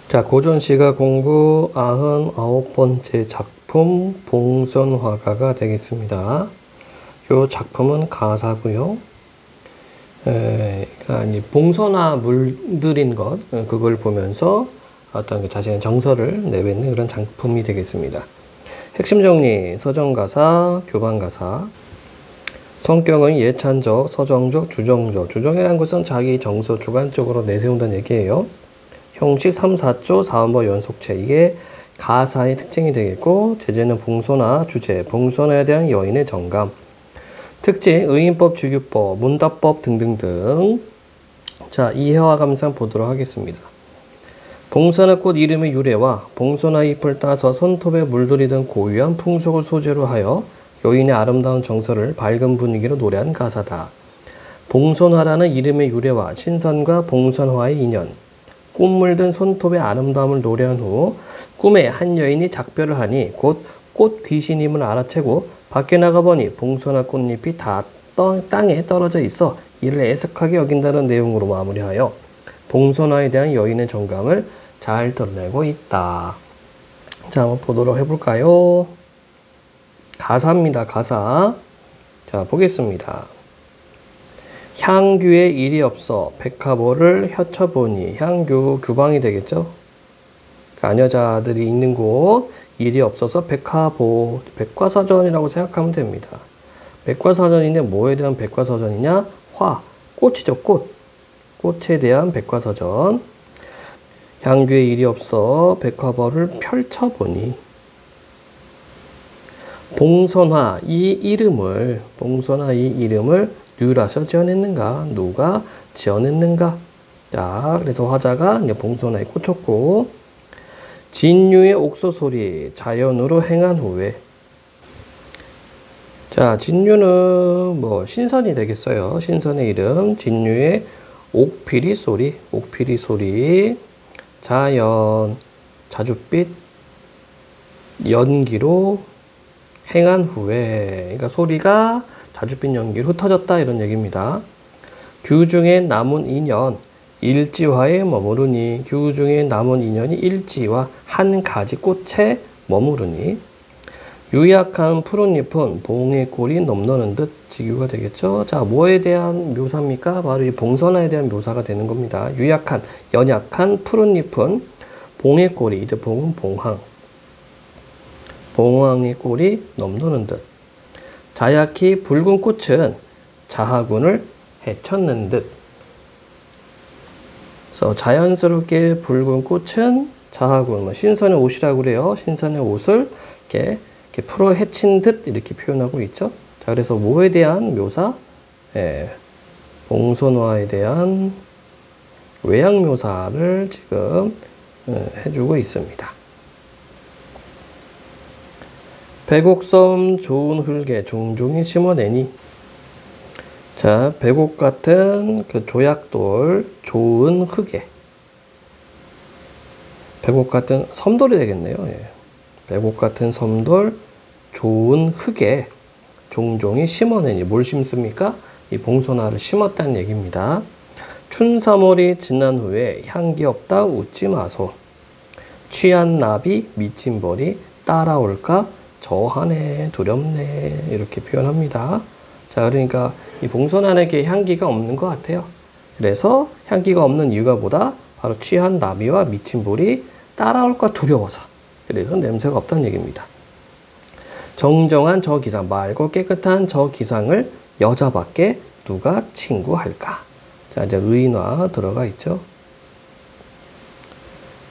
자, 고전시가 공부 99번째 작품 봉선화가가 되겠습니다. 이 작품은 가사고요. 그러니까 봉선화 물들인 것, 그걸 보면서 어떤 자신의 정서를 내뱉는 그런 작품이 되겠습니다. 핵심 정리, 서정가사, 교반가사. 성격은 예찬적, 서정적, 주정적. 주정이라는 것은 자기 정서 주관적으로 내세운다는 얘기예요. 형식 3, 4조, 4원법 연속체. 이게 가사의 특징이 되겠고, 제재는 봉선화, 주제, 봉선화에 대한 여인의 정감. 특징, 의인법, 주규법, 문답법 등등등. 자, 이해와 감상 보도록 하겠습니다. 봉선화꽃 이름의 유래와 봉선화 잎을 따서 손톱에 물들이던 고유한 풍속을 소재로 하여 여인의 아름다운 정서를 밝은 분위기로 노래한 가사다. 봉선화라는 이름의 유래와 신선과 봉선화의 인연. 꽃 물든 손톱의 아름다움을 노래한 후 꿈에 한 여인이 작별을 하니 곧 꽃 귀신임을 알아채고 밖에 나가보니 봉선화 꽃잎이 다 땅에 떨어져 있어 이를 애석하게 여긴다는 내용으로 마무리하여 봉선화에 대한 여인의 정감을 잘 드러내고 있다. 자, 한번 보도록 해볼까요? 가사입니다. 가사. 자, 보겠습니다. 향규에 일이 없어 백화보를 혀쳐보니. 향규, 규방이 되겠죠? 아녀자들이 있는 곳, 일이 없어서 백화보, 백과사전이라고 생각하면 됩니다. 백과사전인데 뭐에 대한 백과사전이냐? 화, 꽃이죠, 꽃. 꽃에 대한 백과사전. 향규에 일이 없어 백화보를 펼쳐보니. 봉선화, 봉선화 이 이름을 누라서 지어냈는가? 누가 지어냈는가? 자, 그래서 화자가 이제 봉선화에 꽂혔고, 진유의 옥소 소리, 자연으로 행한 후에. 자, 진유는 뭐 신선이 되겠어요. 신선의 이름, 진유의 옥피리 소리, 자연, 자줏빛, 연기로 행한 후에. 그러니까 소리가 자줏빛 연기로 흩어졌다 이런 얘기입니다. 규중에 남은 인연, 일지화에 머무르니. 규중에 남은 인연이 일지와 한 가지 꽃에 머무르니. 유약한 푸른 잎은 봉의 꼴이 넘너는 듯. 직유가 되겠죠. 자, 뭐에 대한 묘사입니까? 바로 이 봉선화에 대한 묘사가 되는 겁니다. 유약한, 연약한 푸른 잎은 봉의 꼴이, 이제 봉은 봉황. 봉황의 꼴이 넘노는 듯. 자약히 붉은 꽃은 자하군을 헤쳤는 듯. 그래서 자연스럽게 붉은 꽃은 자하군, 신선의 옷이라고 그래요. 신선의 옷을 이렇게 풀어 헤친 듯 이렇게 표현하고 있죠. 자, 그래서 뭐에 대한 묘사? 봉선화에 대한 외양 묘사를 지금 해주고 있습니다. 백옥섬 좋은 흙에 종종이 심어내니. 자, 백옥 같은 그 조약돌 좋은 흙에. 백옥 같은 섬돌이 되겠네요. 백옥 같은 섬돌 좋은 흙에 종종이 심어내니. 뭘 심습니까? 이 봉선화를 심었다는 얘기입니다. 춘삼월이 지난 후에 향기 없다 웃지 마소. 취한 나비 미친 벌이 따라올까 저하네 두렵네 이렇게 표현합니다. 자, 그러니까 이 봉선화에게 향기가 없는 것 같아요. 그래서 향기가 없는 이유가 뭐다? 바로 취한 나비와 미친 벌이 따라올까 두려워서. 그래서 냄새가 없다는 얘기입니다. 정정한 저 기상, 맑고 깨끗한 저 기상을 여자밖에 누가 친구할까? 자, 이제 의인화 들어가 있죠.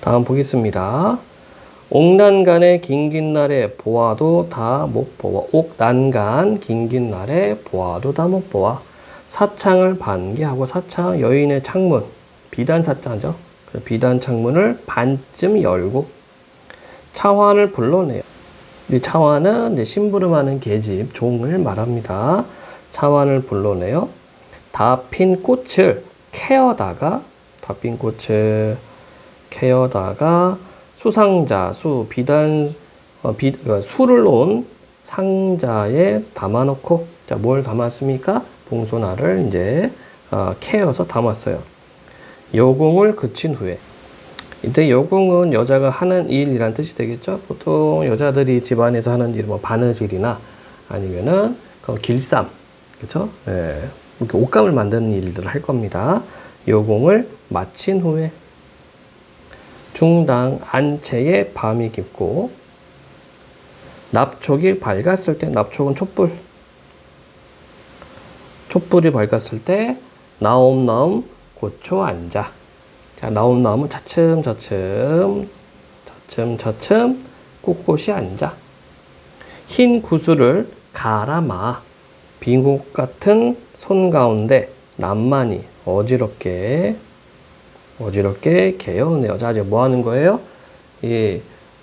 다음 보겠습니다. 옥난간의 긴긴 날에 보아도 다 못 보아. 옥난간 긴긴 날에 보아도 다 못 보아. 사창을 반기하고. 사창, 여인의 창문, 비단사자죠. 비단 창문을 반쯤 열고. 차환을 불러내요. 이 차환은 이제 심부름하는 계집, 종을 말합니다. 차환을 불러내요. 다 핀 꽃을 캐어다가, 수상자, 비단, 술을 놓은 상자에 담아놓고. 자, 뭘 담았습니까? 봉선화를 이제 캐어서 담았어요. 여공을 그친 후에. 이때 여공은 여자가 하는 일이란 뜻이 되겠죠. 보통 여자들이 집안에서 하는 일, 뭐 바느질이나 아니면은 그 길쌈, 그렇죠? 예, 이렇게 옷감을 만드는 일들을 할 겁니다. 여공을 마친 후에 중당 안채에 밤이 깊고 납촉이 밝았을 때, 납촉은 촛불, 촛불이 밝았을 때 나옴나옴 고초 앉아. 자, 나옴나옴은 차츰차츰 차츰차츰 꿋꿋이 앉아. 흰 구슬을 갈아마. 빙옥 같은 손 가운데 남만이 어지럽게 개어내요. 자, 이제 뭐 하는 거예요? 이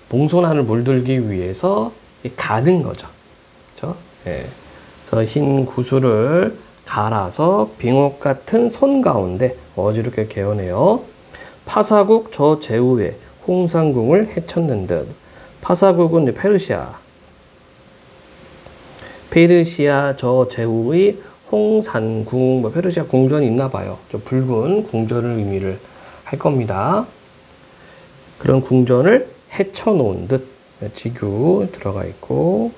봉선화를 물들기 위해서 가는 거죠. 그렇죠? 예. 그래서 흰 구슬을 갈아서 빙옥 같은 손 가운데 어지럽게 개어내요. 파사국 저 제후에 홍상궁을 헤쳤는 듯. 파사국은 페르시아 저 제후의 홍산궁, 뭐 페르시아 궁전이 있나 봐요. 저 붉은 궁전을 의미를 할 겁니다. 그런 궁전을 헤쳐놓은 듯. 지규 들어가 있고,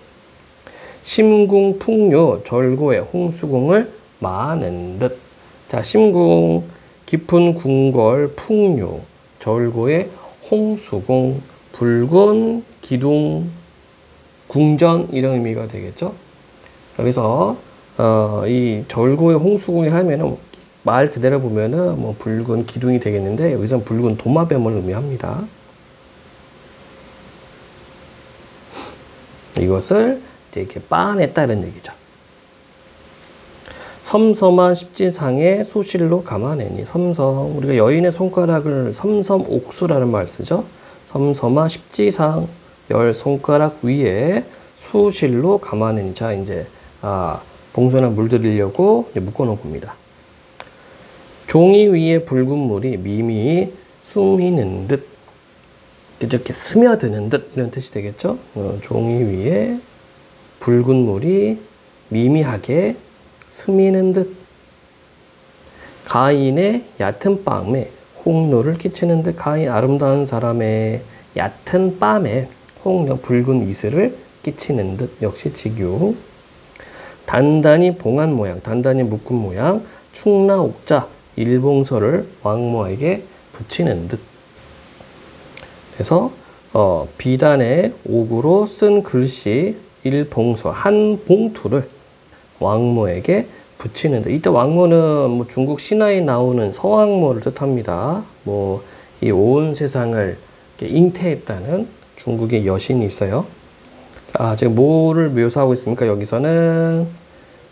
심궁 풍류 절고의 홍수궁을 마는 듯. 자, 심궁 깊은 궁궐 풍류 절고의 홍수궁, 붉은 기둥 궁전, 이런 의미가 되겠죠. 여기서 이 절고의 홍수궁을 하면은 말 그대로 보면은 뭐 붉은 기둥이 되겠는데, 여기서는 붉은 도마뱀을 의미합니다. 이것을 이렇게 빻아냈다 이런 얘기죠. 섬섬한 십지상에 수실로 감아내니. 섬섬, 우리가 여인의 손가락을 섬섬옥수라는 말 쓰죠. 섬섬한 십지상, 열 손가락 위에 수실로 감아내니. 자, 이제 봉선화 물들이려고 묶어놓은 겁니다. 종이 위에 붉은 물이 미미 스미는 듯, 이렇게 스며드는 듯, 이런 뜻이 되겠죠. 종이 위에 붉은 물이 미미하게 스미는 듯. 가인의 얕은 뺨에 홍로를 끼치는 듯. 가인, 아름다운 사람의 얕은 뺨에 홍로, 붉은 이슬을 끼치는 듯. 역시 직유. 단단히 봉한 모양, 단단히 묶은 모양, 충나옥자, 일봉서를 왕모에게 붙이는 듯. 그래서 비단의 옥으로 쓴 글씨 일봉서, 한 봉투를 왕모에게 붙이는 듯. 이때 왕모는 뭐 중국 신화에 나오는 서왕모를 뜻합니다. 뭐 이 온 세상을 잉태했다는 중국의 여신이 있어요. 자, 지금 뭐를 묘사하고 있습니까? 여기서는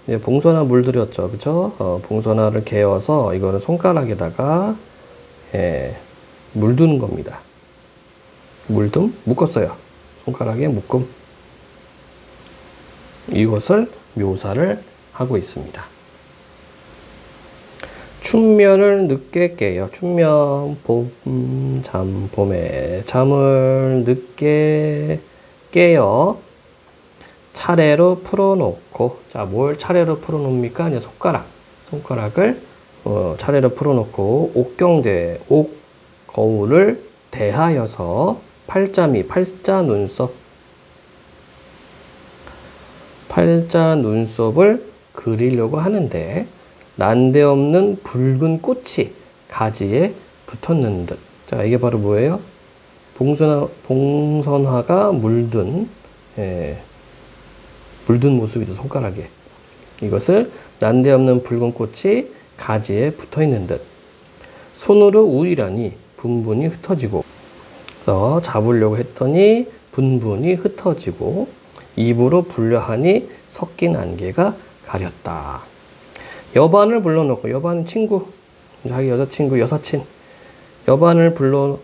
이제 봉선화 물들였죠, 그렇죠? 봉선화를 개어서 이거는 손가락에다가 물드는 겁니다. 물듬, 묶었어요. 손가락에 묶음. 이것을 묘사를 하고 있습니다. 춘면을 늦게 깨요. 춘면, 봄에 잠을 늦게 깨요. 차례로 풀어놓고. 자, 뭘 차례로 풀어놓습니까? 이제 손가락을 차례로 풀어놓고 옥 거울을 대하여서 팔자 눈썹을 그리려고 하는데, 난데없는 붉은 꽃이 가지에 붙었는 듯. 자, 이게 바로 뭐예요? 봉선화가 물든 모습이죠, 손가락에. 이것을 난데없는 붉은 꽃이 가지에 붙어 있는 듯. 손으로 우리라니 분분이 흩어지고. 그래서 잡으려고 했더니 분분이 흩어지고, 입으로 불려하니 섞인 안개가 가렸다. 여반을 불러놓고, 여반은 친구, 자기 여자친구, 여사친. 여반을 불러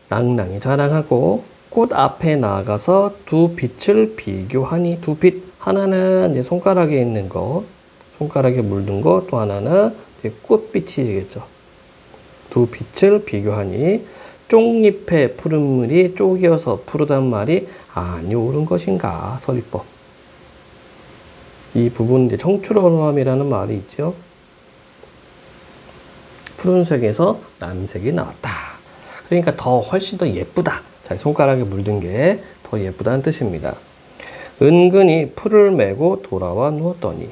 낭낭히 자랑하고 꽃 앞에 나가서 두 빛을 비교하니. 두 빛, 하나는 이제 손가락에 있는 거, 손가락에 물든 거, 또 하나는 이제 꽃빛이 되겠죠. 두 빛을 비교하니 쪽잎에 푸른 물이 쪼개어서 푸르단 말이 아니 옳은 것인가. 서리법. 이 부분 이제 청출어람이라는 말이 있죠. 푸른색에서 남색이 나왔다. 그러니까 더 훨씬 더 예쁘다. 자, 손가락에 물든 게 더 예쁘다는 뜻입니다. 은근히 풀을 메고 돌아와 누웠더니.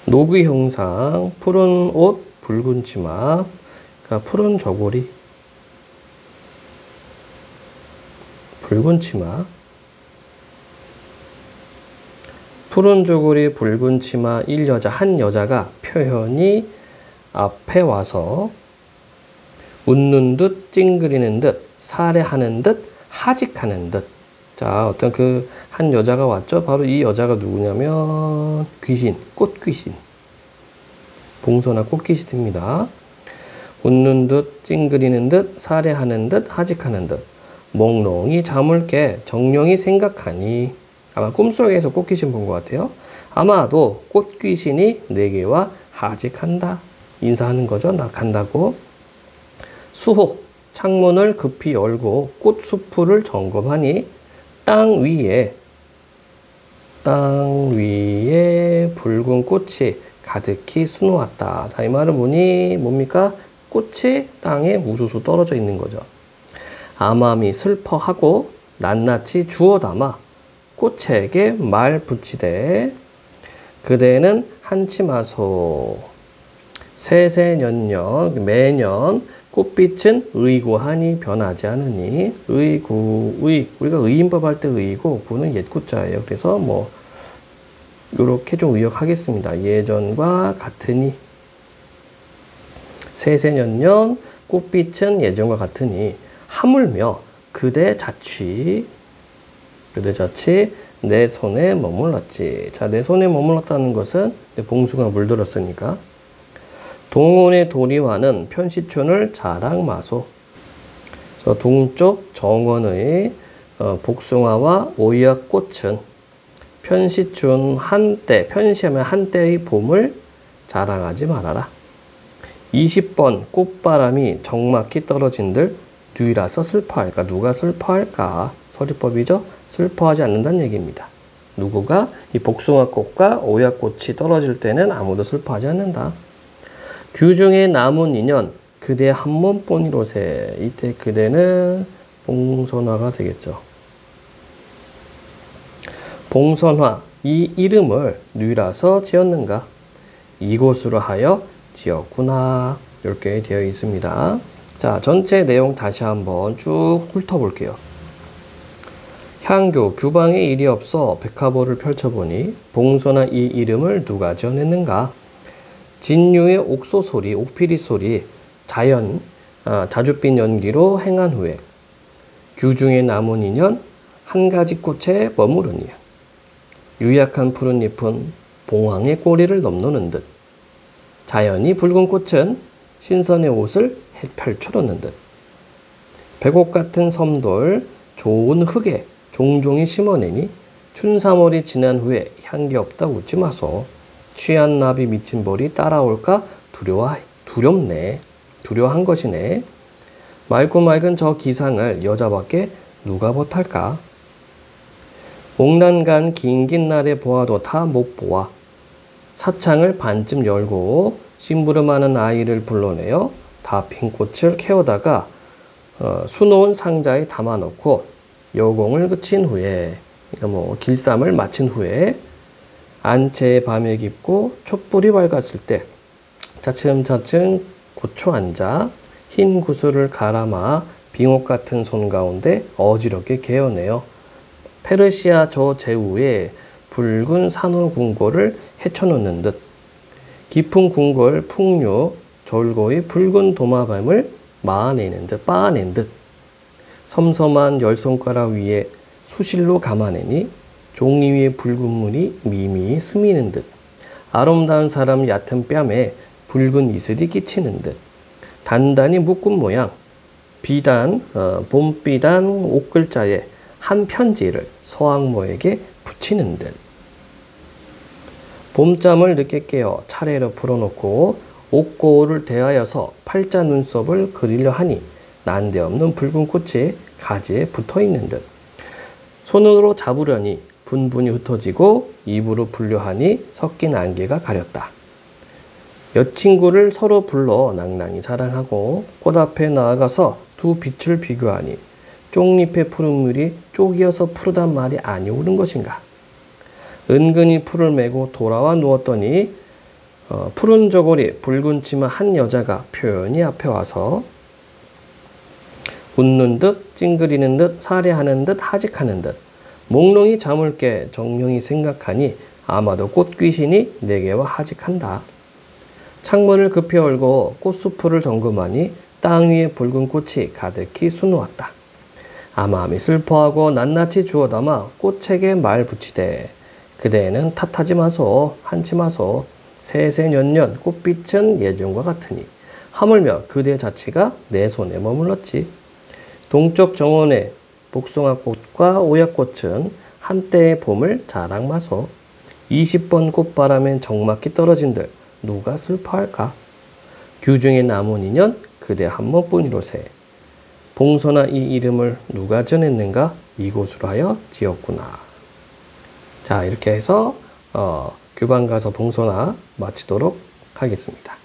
노구 형상, 푸른 옷, 붉은 치마, 그러니까 푸른 저고리, 붉은 치마, 푸른 저고리, 붉은 치마, 한 여자가 표현이 앞에 와서 웃는 듯, 찡그리는 듯, 살해하는 듯, 하직하는 듯. 자, 어떤 한 여자가 왔죠. 바로 이 여자가 누구냐면 귀신, 꽃귀신. 봉선화 꽃귀신입니다. 웃는 듯, 찡그리는 듯, 살해하는 듯, 하직하는 듯. 몽롱히 잠을 깨 정령이 생각하니. 아마 꿈속에서 꽃귀신 본 것 같아요. 아마도 꽃귀신이 내게와 하직한다. 인사하는 거죠. 나 간다고. 수호, 창문을 급히 열고 꽃수풀을 점검하니 땅 위에 붉은 꽃이 가득히 수놓았다. 자, 이 말은 뭡니까? 꽃이 땅에 우수수 떨어져 있는 거죠. 암암이 슬퍼하고 낱낱이 주워 담아 꽃에게 말 붙이되 그대는 한치마소 세세년년 매년 꽃빛은 의구하니 변하지 않으니. 우리가 의인법 할 때 의고 구는 옛구자예요. 그래서 뭐 요렇게 좀 의역하겠습니다. 예전과 같으니 세세년년 꽃빛은 예전과 같으니 하물며 그대 자취 내 손에 머물렀지. 자, 내 손에 머물렀다는 것은 봉수가 물들었으니까. 동원의 도리와는 편시춘을 자랑마소. 동쪽 정원의 복숭아와 오약꽃은 편시춘 한때, 편시하면 한때의 봄을 자랑하지 말아라. 20번 꽃바람이 적막히 떨어진들 뒤라서 슬퍼할까? 누가 슬퍼할까? 서리법이죠. 슬퍼하지 않는다는 얘기입니다. 누구가 이 복숭아꽃과 오약꽃이 떨어질 때는 아무도 슬퍼하지 않는다. 규중에 남은 인연 그대 한 몸뿐이로세. 이때 그대는 봉선화가 되겠죠. 봉선화, 이 이름을 뉘라서 지었는가? 이곳으로 하여 지었구나. 이렇게 되어 있습니다. 자, 전체 내용 다시 한번 쭉 훑어볼게요. 향교, 규방에 일이 없어 백화보를 펼쳐보니 봉선화 이 이름을 누가 지어냈는가? 진유의 옥소 소리, 옥피리 소리, 자줏빛 연기로 행한 후에 규중에 남은 인연 한 가지 꽃에 머무르니 유약한 푸른 잎은 봉황의 꼬리를 넘노는 듯 자연이 붉은 꽃은 신선의 옷을 펼쳐놓는 듯 백옥 같은 섬돌 좋은 흙에 종종이 심어내니 춘삼월이 지난 후에 향기 없다 웃지 마소. 취한 나비 미친 벌이 따라올까 두렵네. 두려워한 것이네. 맑고 맑은 저 기상을 여자밖에 누가 못할까? 옥난간 긴긴 날에 보아도 다 못 보아. 사창을 반쯤 열고 심부름하는 아이를 불러내어 다 핀 꽃을 캐오다가 수놓은 상자에 담아놓고 여공을 그친 후에, 그러니까 길쌈을 마친 후에 안채에 밤에 깊고 촛불이 밝았을 때 차츰차츰 고쳐 앉아 흰 구슬을 가라마 빙옥 같은 손 가운데 어지럽게 개어내어 페르시아 저 제우에 붉은 산호 궁궐을 헤쳐놓는 듯 깊은 궁궐 풍류 절고의 붉은 도마뱀을 빻아낸 듯 섬섬한 열 손가락 위에 수실로 감아내니 종이 위에 붉은 물이 미미 스미는 듯 아름다운 사람 얕은 뺨에 붉은 이슬이 끼치는 듯 단단히 묶은 모양 봄비단 옷글자에 한 편지를 서왕모에게 붙이는 듯 봄잠을 늦게 깨어 차례로 풀어놓고 옥고를 대하여서 팔자 눈썹을 그리려 하니 난데없는 붉은 꽃이 가지에 붙어있는 듯 손으로 잡으려니 분분이 흩어지고 입으로 불려 하니 섞인 안개가 가렸다. 여친구를 서로 불러 낭낭히 자랑하고 꽃 앞에 나아가서 두 빛을 비교하니 쪽잎의 푸른 물이 쪽이어서 푸르단 말이 아니 옳은 것인가. 은근히 풀을 메고 돌아와 누웠더니 푸른 저고리 붉은 치마 한 여자가 표현이 앞에 와서 웃는 듯 찡그리는 듯 사례하는 듯 하직하는 듯 몽롱히 잠을 깨 정령이 생각하니 아마도 꽃귀신이 내게와 하직한다. 창문을 급히 열고 꽃수풀을 점검하니 땅 위에 붉은 꽃이 가득히 수놓았다. 아마미 슬퍼하고 낱낱이 주워 담아 꽃책에 말 붙이되 그대는 탓하지 마소 한치 마소 새새년년 꽃빛은 예전과 같으니 하물며 그대 자체가 내 손에 머물렀지. 동쪽 정원의 복숭아꽃과 오약꽃은 한때의 봄을 자랑마소. 20번 꽃바람엔 적막히 떨어진들 누가 슬퍼할까. 규중에 남은 인연 그대 한 번뿐이로세. 봉선아 이 이름을 누가 전했는가 이곳으로 하여 지었구나. 자, 이렇게 해서 규방 가서 봉선아 마치도록 하겠습니다.